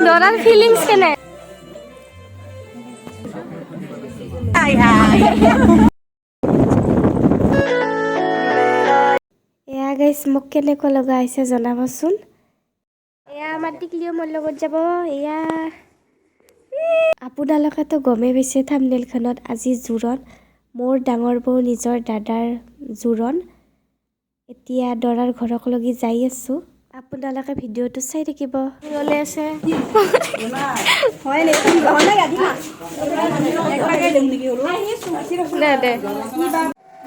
দৰাৰ ফিলিংছ কেনে? এয়া গাইছ মোক কেনেকুৱা লগা আহিছে জনাবচোন। এয়া আমাৰ টিকলিও মোৰ লগত যাব। এয়া আপোনালোকেতো গমেই পাইছে থাম্বনেইলখনত আজি জোৰণ মোৰ ডাঙৰ বৌ নিজৰ দাদাৰ জোৰণ। এতিয়া দৰাৰ ঘৰক লগি যাই আছোঁ। আপোনালোকে ভিডিঅ'টো চাই থাকিব। ওলাই আছে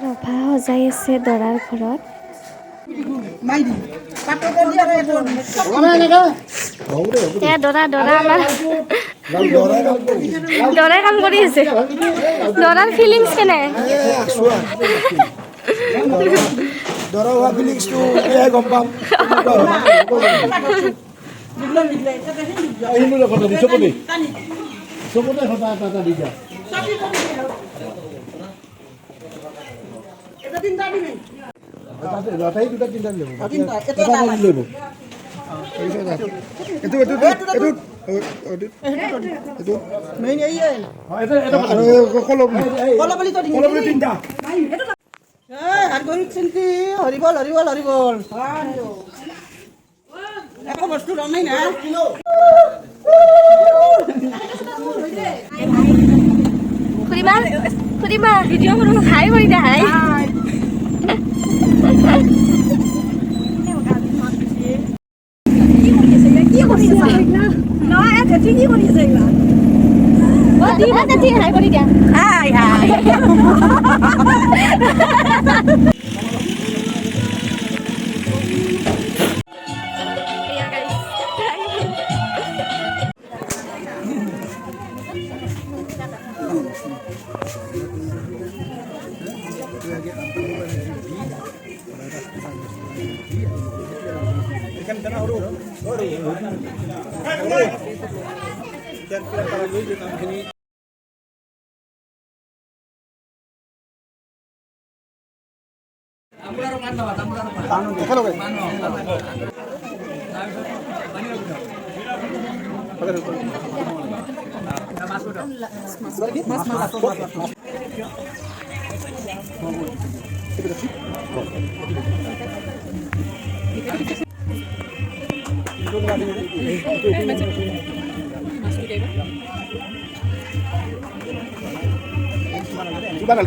ৰভা সজাই আছে দৰাৰ ঘৰত। দৰা আমাৰ দৰাই কাম কৰি আছে। দৰাৰ ফিলিংছ কেনে? দৰা হোৱা ফিলিংছটো এতিয়াই গম পাম। হৰিবল হৰিবল হৰিবল একো বস্তু ৰমেই না খুড়ীমা খুড়ীমা ভিডিঅ' কৰোঁ হাই কৰি দে হাই। কি কৰি দিয়া হাই হাই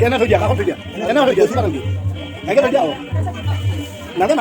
enak kerja, aku kerja. Enak kerja, suka lagi. Ayo kerja. Nanti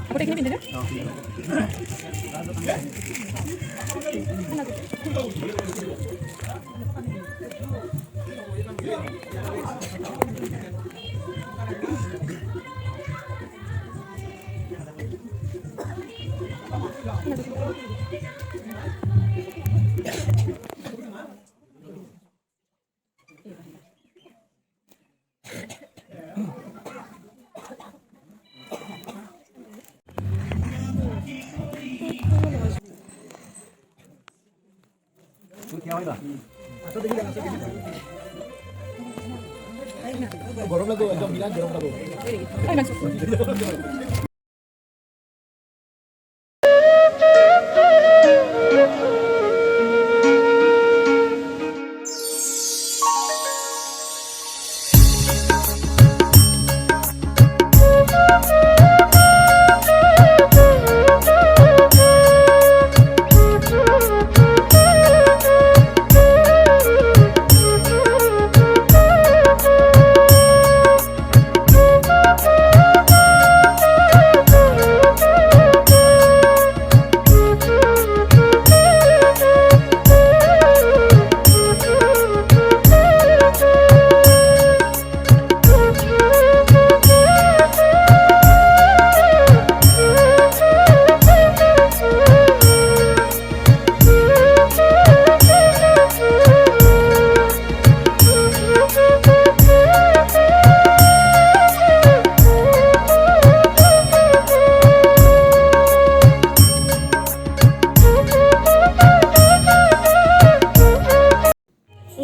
Aku tek ini pindah. গরম লাগবে একদম বিরাট গরম লাগবে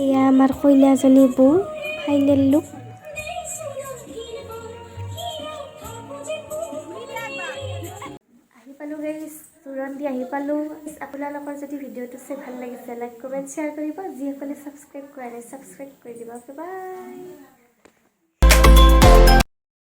এয়া আমাৰ কইনাজনী বৌ ফাইনেল লুক আহি পালোঁ গাইছ জোৰণ দি আহি পালোঁ আপোনালোকৰ যদি ভিডিঅ'টো চাই ভাল লাগিছে লাইক কমেণ্ট শ্বেয়াৰ কৰিব যিসকলে ছাবস্ক্ৰাইব কৰা নাই ছাবস্ক্ৰাইব কৰি দিব বাই